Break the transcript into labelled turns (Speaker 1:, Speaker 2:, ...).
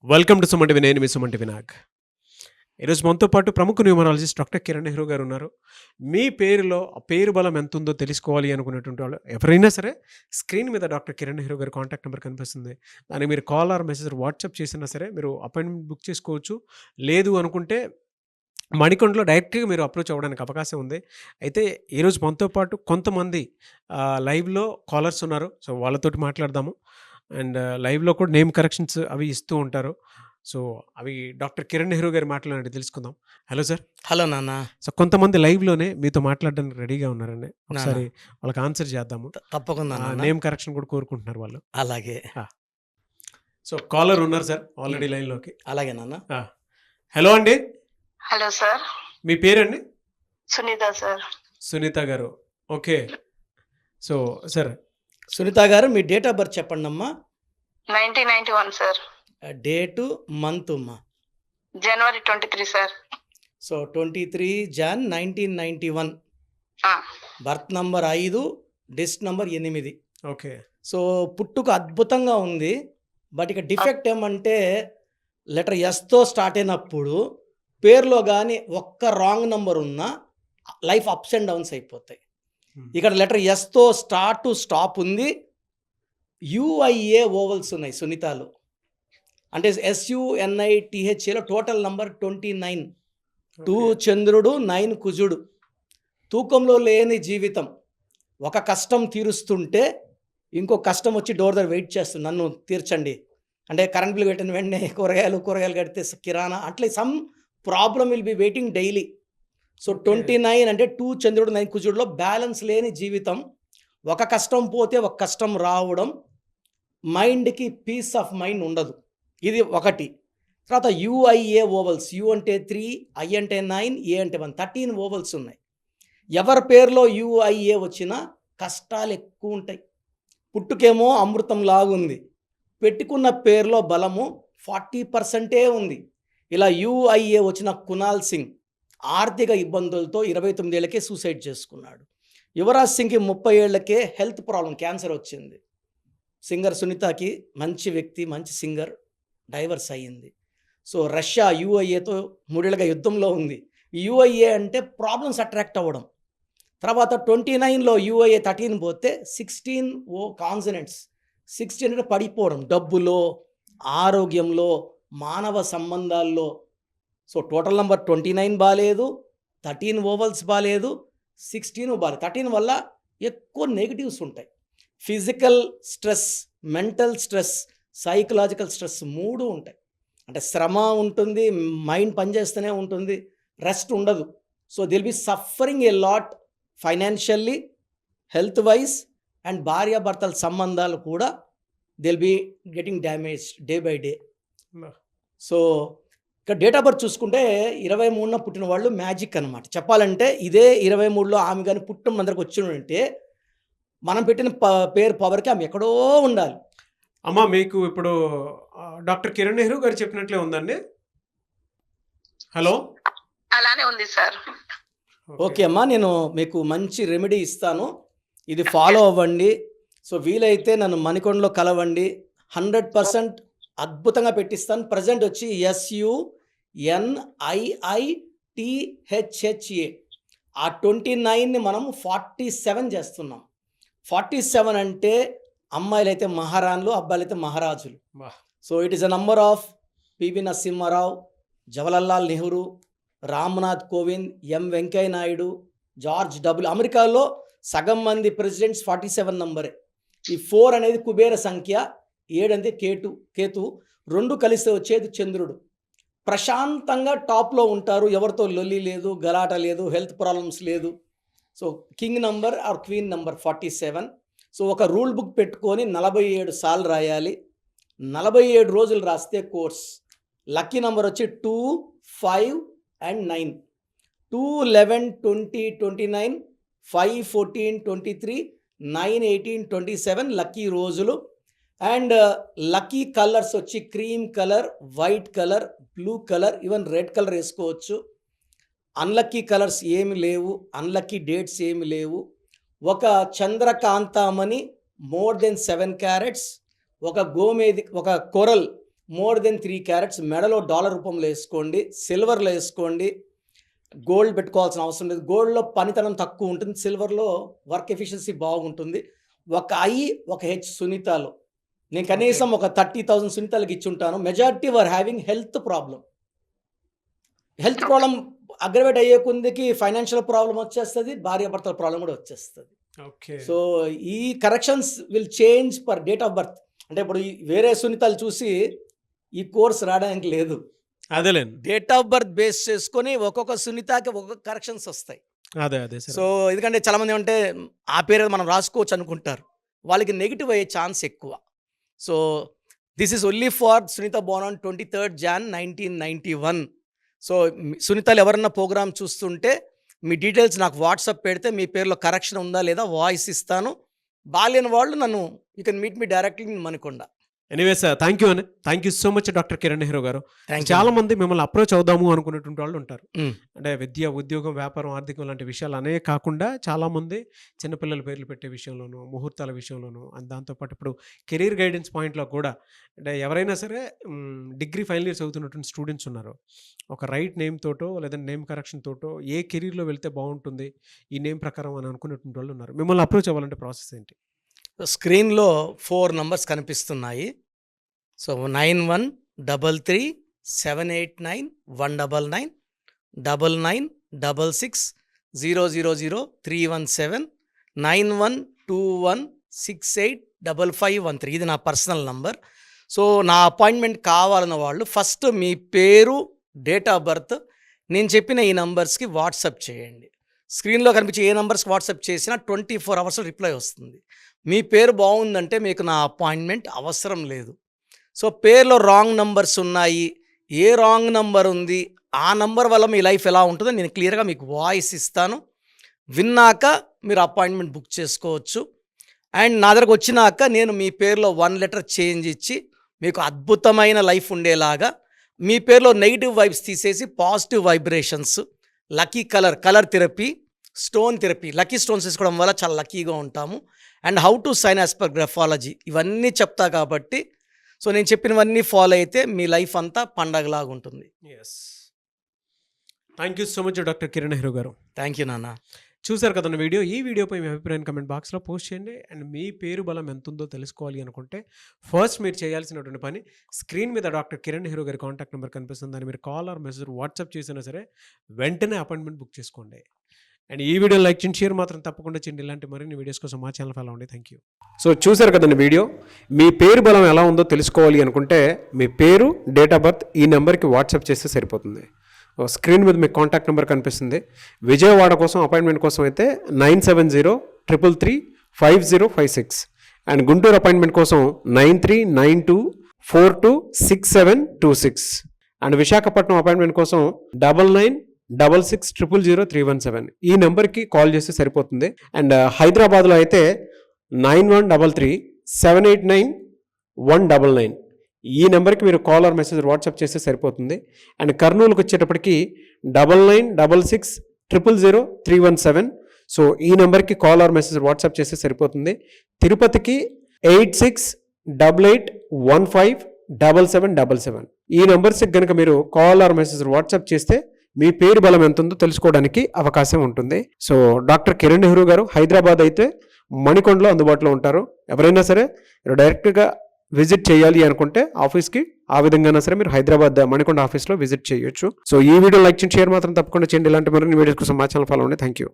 Speaker 1: Welcome to Suman TV. నేను మీ Suman TV Nag. ఈరోజు మనతో పాటు ప్రముఖ న్యూమరాలజిస్ట్ డాక్టర్ కిరణ్ నెహ్రూ గారు ఉన్నారు. మీ పేరులో ఆ పేరు బలం ఎంతుందో తెలుసుకోవాలి అనుకునేటువంటి వాళ్ళు ఎవరైనా సరే స్క్రీన్ మీద డాక్టర్ కిరణ్ నెహ్రూ గారి కాంటాక్ట్ నెంబర్ కనిపిస్తుంది. దానికి మీరు కాల్ ఆర్ మెసేజ్ వాట్సాప్ చేసినా సరే మీరు అపాయింట్మెంట్ బుక్ చేసుకోవచ్చు. లేదు అనుకుంటే మణికొండలో డైరెక్ట్‌గా మీరు అప్రోచ్ అవ్వడానికి అవకాశం ఉంది. అయితే ఈరోజు మనతో పాటు కొంతమంది లైవ్‌లో కాలర్స్ ఉన్నారు. సో, వాళ్ళతోటి మాట్లాడదాము. అండ్ లైవ్‌లో కూడా నేమ్ కరెక్షన్స్ అవి ఇస్తూ ఉంటారు. సో, అవి డాక్టర్ కిరణ్ నెహ్రూ గారి మాటలనేవి తెలుసుకుందాం. Hello sir.
Speaker 2: హలో నాన్న.
Speaker 1: సో, కొంతమంది లైవ్‌లోనే మీతో మాట్లాడడానికి రెడీగా ఉన్నారండి.
Speaker 2: నాన్న
Speaker 1: ఒకసారి వాళ్ళకి ఆన్సర్ చేద్దాము.
Speaker 2: తప్పకుండా నాన్న.
Speaker 1: నేమ్ కరెక్షన్ కూడా కోరుకుంటున్నారు వాళ్ళు.
Speaker 2: అలాగే
Speaker 1: సో, కాలర్ ఉన్నారు సార్ ఆల్రెడీ లైన్‌లోకి.
Speaker 2: అలాగే నాన్న.
Speaker 1: హలో అండి.
Speaker 3: Hello sir.
Speaker 1: మీ పేరండి?
Speaker 3: సునీత సార్.
Speaker 1: సునీత గారు. ఓకే. సో, సార్
Speaker 2: సునీత గారు మీ డేట్ ఆఫ్ బర్త్ చెప్పండి అమ్మా.
Speaker 3: 1991 సార్.
Speaker 2: డేటు మంత్ అమ్మా.
Speaker 3: జనవరి 23 సార్.
Speaker 2: So 23 Jan 1991.
Speaker 3: ఆ,
Speaker 2: బర్త్ నంబర్ 5, డిస్ట్ నంబర్ 8.
Speaker 1: ఓకే.
Speaker 2: సో పుట్టుక అద్భుతంగా ఉంది. బట్ ఇక డిఫెక్ట్ ఏమంటే లెటర్ ఎస్తో స్టార్ట్ అయినప్పుడు పేరులో కానీ ఒక్క రాంగ్ నంబర్ ఉన్నా లైఫ్ అప్స్ అండ్ డౌన్స్ అయిపోతాయి. ఇక్కడ లెటర్ ఎస్తో స్టార్ట్ టు స్టాప్ ఉంది. యుఐఏ ఓవల్స్ ఉన్నాయి సునీతాలో. అంటే SUNITHAలో టోటల్ నంబర్ 29. 2 చంద్రుడు, 9 కుజుడు. తూకంలో లేని జీవితం. ఒక కష్టం తీరుస్తుంటే ఇంకో కష్టం వచ్చి డోర్ దగ్గర వెయిట్ చేస్తుంది, నన్ను తీర్చండి అంటే. కరెంట్ బిల్ పెట్టిన వెంటనే కూరగాయలు కడితే కిరాణా అట్లే some problem will be waiting daily. So 29 అంటే 2 చంద్రుడు 9 కుజుడులో బ్యాలెన్స్ లేని జీవితం. ఒక కష్టం పోతే ఒక కష్టం రావడం, మైండ్కి పీస్ ఆఫ్ మైండ్ ఉండదు. ఇది ఒకటి. తర్వాత యుఐఏ ఓవల్స్. యు అంటే 3, ఐ అంటే 9, ఏ అంటే 1, 13 ఓవల్స్ ఉన్నాయి. ఎవరి పేరులో యుఐఏ వచ్చినా కష్టాలు ఎక్కువ ఉంటాయి. పుట్టుకేమో అమృతం లాగుంది, పెట్టుకున్న పేరులో బలము 40% ఉంది. ఇలా యుఐఏ వచ్చిన కునాల్ సింగ్ ఆర్థిక ఇబ్బందులతో 29 ఏళ్ళకే సూసైడ్ చేసుకున్నాడు. యువరాజ్ సింగ్కి 30 ఏళ్ళకే హెల్త్ ప్రాబ్లం, క్యాన్సర్ వచ్చింది. సింగర్ సునీతకి మంచి వ్యక్తి, మంచి సింగర్, డైవర్స్ అయ్యింది. సో రష్యా యుఐఏతో 3 ఏళ్ళుగా యుద్ధంలో ఉంది. యుఐఏ అంటే ప్రాబ్లమ్స్ అట్రాక్ట్ అవ్వడం. తర్వాత 29లో యుఐఏ 13 పోతే 16 కాన్సనెంట్స్. 16 అంటే పడిపోవడం, డబ్బులో, ఆరోగ్యంలో, మానవ సంబంధాల్లో. సో టోటల్ నెంబర్ 29 బాలేదు, 13 ఓవల్స్ బాలేదు, 16 బాలేదు. 13 వల్ల ఎక్కువ నెగిటివ్స్ ఉంటాయి. Physical stress, mental stress, psychological stress 3 ఉంటాయి. అంటే శ్రమ ఉంటుంది, మైండ్ పనిచేస్తూనే ఉంటుంది, రెస్ట్ ఉండదు. So they'll be suffering a lot financially, health wise, and భార్యాభర్తల సంబంధాలు కూడా they'll be getting damage day by day. So ఇక్కడ డేట్ ఆఫ్ బర్త్ చూసుకుంటే 23న పుట్టిన వాళ్ళు మ్యాజిక్ అనమాట. చెప్పాలంటే ఇదే 23లో ఆమె కానీ పుట్టం అందరికి వచ్చిందంటే మనం పెట్టిన పేరు పవర్కి ఆమె ఎక్కడో ఉండాలి.
Speaker 1: అమ్మా, మీకు ఇప్పుడు డాక్టర్ కిరణ్ నెహ్రూ గారు చెప్పినట్లే ఉందండి. హలో.
Speaker 3: అలానే ఉంది సార్.
Speaker 2: ఓకే అమ్మా, నేను మీకు మంచి రెమెడీ ఇస్తాను, ఇది ఫాలో అవ్వండి. సో వీలైతే నన్ను మణికొండలో కలవండి, 100% అద్భుతంగా పెట్టిస్తాను. ప్రజెంట్ వచ్చి SUNIITHHA. ఆ 29ని మనం 47 చేస్తున్నాం. 47 అంటే అమ్మాయిలు అయితే మహారాణులు, అబ్బాయిలు అయితే మహారాజులు. So it is a number of PV Narasimharao, Jawaharlal Nehru, Ramnath Kovind, M Venkaiah Naidu, George W. అమెరికాలో సగం మంది ప్రెసిడెంట్స్ 47 నంబరే. ఈ 4 అనేది కుబేర సంఖ్య, 7 అంటే కేతు, 2 కలిస్తే వచ్చేది చంద్రుడు. ప్రశాంతంగా టాప్లో ఉంటారు, ఎవరితో లొల్లి లేదు, గలాట లేదు, హెల్త్ ప్రాబ్లమ్స్ లేదు. So king number or queen number 47. So ఒక రూల్ బుక్ పెట్టుకొని 47 సార్లు రాయాలి. 47 రోజులు రాస్తే కోర్స్. లక్కీ నంబర్ వచ్చి 2, 5 and 9. 2, 11, 20, 29, 5, 14, 23, 9, 18, 27 లక్కీ రోజులు. అండ్ లక్కీ కలర్స్ వచ్చి cream colour, white colour, blue colour, even red colour వేసుకోవచ్చు. అన్లక్కీ కలర్స్ ఏమి లేవు, అన్లక్కీ డేట్స్ ఏమి లేవు. ఒక చంద్రకాంతామణి మోర్ దెన్ 7 క్యారెట్స్, ఒక గోమేది, ఒక కొరల్ మోర్ దెన్ 3 క్యారెట్స్ మెడలో డాలర్ రూపంలో వేసుకోండి, సిల్వర్లో వేసుకోండి. గోల్డ్ పెట్టుకోవాల్సిన అవసరం లేదు. గోల్డ్లో పనితనం తక్కువ ఉంటుంది, సిల్వర్లో వర్క్ ఎఫిషియన్సీ బాగుంటుంది. ఒక ఐ ఒక హెచ్ సునీతలో నేను కనీసం ఒక 30,000 సునీతలకు ఇచ్చుంటాను. Majority were having health problem. Health problem aggravate అయ్యే కొందికి ఫైనాన్షియల్ ప్రాబ్లం వచ్చేస్తుంది, భార్యాభర్తల ప్రాబ్లం కూడా వచ్చేస్తుంది.
Speaker 1: ఓకే.
Speaker 2: సో ఈ corrections will change per date of birth. అంటే ఇప్పుడు వేరే సునీతలు చూసి ఈ కోర్స్ రావడానికి లేదు.
Speaker 1: అదేలేండి.
Speaker 2: డేట్ ఆఫ్ బర్త్ బేస్ చేసుకొని ఒక్కొక్క సునీతకి ఒక్కొక్క కరెక్షన్స్ వస్తాయి.
Speaker 1: అదే
Speaker 2: సో ఎందుకంటే చాలామంది అంటే ఆ పేరు మనం రాసుకోవచ్చు అనుకుంటారు, వాళ్ళకి నెగిటివ్ అయ్యే ఛాన్స్ ఎక్కువ. So this is only for Sunitha born on 23rd Jan 1991. So సునీతలు ఎవరన్నా ప్రోగ్రామ్ చూస్తుంటే మీ డీటెయిల్స్ నాకు వాట్సాప్ పెడితే మీ పేరులో కరెక్షన్ ఉందా లేదా వాయిస్ ఇస్తాను. బాలేని వాళ్ళు నన్ను you can meet me directly in Manikonda.
Speaker 1: Anyway sir, thank you so much doctor Kiran Nehru గారు. చాలా మంది మిమ్మల్ని అప్రోచ్ అవుదాము అనుకునేటువంటి వాళ్ళు ఉంటారు. అంటే విద్య, ఉద్యోగం, వ్యాపారం, ఆర్థికం లాంటి విషయాలు అనే కాకుండా చాలా మంది చిన్నపిల్లల పేర్లు పెట్టే విషయంలోనూ, ముహూర్తాల విషయంలోనూ, దాంతోపాటు ఇప్పుడు కెరీర్ గైడెన్స్ పాయింట్లో కూడా అంటే ఎవరైనా సరే డిగ్రీ ఫైనల్ ఇయర్ చదువుతున్నటువంటి స్టూడెంట్స్ ఉన్నారు, ఒక రైట్ నేమ్ తోటో లేదా నేమ్ కరెక్షన్ తోటో ఏ కెరీర్లో వెళ్తే బాగుంటుంది ఈ నేమ్ ప్రకారం అని అనుకునేటువంటి వాళ్ళు ఉన్నారు. మిమ్మల్ని అప్రోచ్ అవ్వాలంటే ప్రాసెస్ ఏంటి?
Speaker 2: స్క్రీన్లో 4 నంబర్స్ కనిపిస్తున్నాయి. సో 9133789199 9966000317 9121685513. ఇది నా పర్సనల్ నంబర్. సో నా అపాయింట్మెంట్ కావాలన్న వాళ్ళు ఫస్ట్ మీ పేరు, డేట్ ఆఫ్ బర్త్ నేను చెప్పిన ఈ నంబర్స్కి వాట్సాప్ చేయండి. స్క్రీన్లో కనిపించే ఏ నంబర్స్కి వాట్సాప్ చేసినా 24 hours రిప్లై వస్తుంది. మీ పేరు బాగుందంటే మీకు నా అపాయింట్మెంట్ అవసరం లేదు. సో పేరులో రాంగ్ నంబర్స్ ఉన్నాయి, ఏ రాంగ్ నంబర్ ఉంది, ఆ నంబర్ వల్ల మీ లైఫ్ ఎలా ఉంటుందో నేను క్లియర్గా మీకు వాయిస్ ఇస్తాను. విన్నాక మీరు అపాయింట్మెంట్ బుక్ చేసుకోవచ్చు. అండ్ నా దగ్గరకు వచ్చినాక నేను మీ పేరులో 1 letter చేంజ్ ఇచ్చి మీకు అద్భుతమైన లైఫ్ ఉండేలాగా మీ పేరులో నెగిటివ్ వైబ్స్ తీసేసి positive vibrations, lucky colour therapy, stone therapy, lucky stones తీసుకోవడం వల్ల చాలా లక్కీగా ఉంటాము. And how to sign as per graphology ఇవన్నీ చెప్తా కాబట్టి సో నేను చెప్పినవన్నీ ఫాలో అయితే మీ లైఫ్ అంతా పండగలాగా ఉంటుంది.
Speaker 1: Yes, thank you so much doctor Kiran Nehru గారు.
Speaker 2: థ్యాంక్ యూ నాన్న.
Speaker 1: చూసారు కదన్న వీడియో. ఈ వీడియోపై మీ అభిప్రాయం కమెంట్ బాక్స్లో పోస్ట్ చేయండి. అండ్ మీ పేరు బలం ఎంత ఉందో తెలుసుకోవాలి అనుకుంటే ఫస్ట్ మీరు చేయాల్సినటువంటి పని, స్క్రీన్ మీద డాక్టర్ కిరణ్ నెహ్రూ గారి కాంటాక్ట్ నెంబర్ కనిపిస్తుంది, దాన్ని మీరు కాల్ ఆర్ మెసేజ్ వాట్సాప్ చేసినా సరే వెంటనే అపాయింట్మెంట్ బుక్ చేసుకోండి. అండ్ ఈ వీడియో లైక్ చేయండి, షేర్ మాత్రం తప్పకుండా చేయండి. ఇలాంటి మరిన్ని వీడియోస్ కోసం మా ఛానల్ ఫాలో అవ్వండి. Thank you. సో చూసారు కదండి వీడియో. మీ పేరు బలం ఎలా ఉందో తెలుసుకోవాలి అనుకుంటే మీ పేరు, డేట్ ఆఫ్ బర్త్ ఈ నెంబర్కి వాట్సాప్ చేస్తే సరిపోతుంది. స్క్రీన్ మీద మీకు కాంటాక్ట్ నెంబర్ కనిపిస్తుంది. విజయవాడ కోసం అపాయింట్మెంట్ కోసం అయితే 9703335056 అండ్ గుంటూరు అపాయింట్మెంట్ కోసం 9392426726 అండ్ విశాఖపట్నం అపాయింట్మెంట్ కోసం 9966000317 ఈ నెంబర్కి కాల్ చేస్తే సరిపోతుంది. అండ్ హైదరాబాద్లో అయితే 9133789199 ఈ నెంబర్కి మీరు కాల్ ఆర్ మెసేజ్ వాట్సాప్ చేస్తే సరిపోతుంది. అండ్ కర్నూలుకి వచ్చేటప్పటికి 9966000317 సో ఈ నెంబర్కి కాల్ ఆర్ మెసేజ్ వాట్సాప్ చేస్తే సరిపోతుంది. తిరుపతికి 8688157777 ఈ నెంబర్స్కి కనుక మీరు కాల్ ఆర్ మెసేజ్ వాట్సాప్ చేస్తే మీ పేరు బలం ఎంత ఉందో తెలుసుకోవడానికి అవకాశం ఉంటుంది. సో డాక్టర్ కిరణ్ నెహ్రూ గారు హైదరాబాద్ అయితే మణికొండలో అందుబాటులో ఉంటారు. ఎవరైనా సరే డైరెక్ట్గా విజిట్ చేయాలి అనుకుంటే ఆఫీస్కి ఆ విధంగా సరే మీరు హైదరాబాద్ మణికొండ ఆఫీస్లో విజిట్ చేయొచ్చు. సో ఈ వీడియో లైక్ చేయండి, షేర్ మాత్రం తప్పకుండా చేయండి. ఇలాంటి మరిన్ని వీడియోస్ కోసం మా ఛానల్ ఫాలో అవ్వండి. Thank you.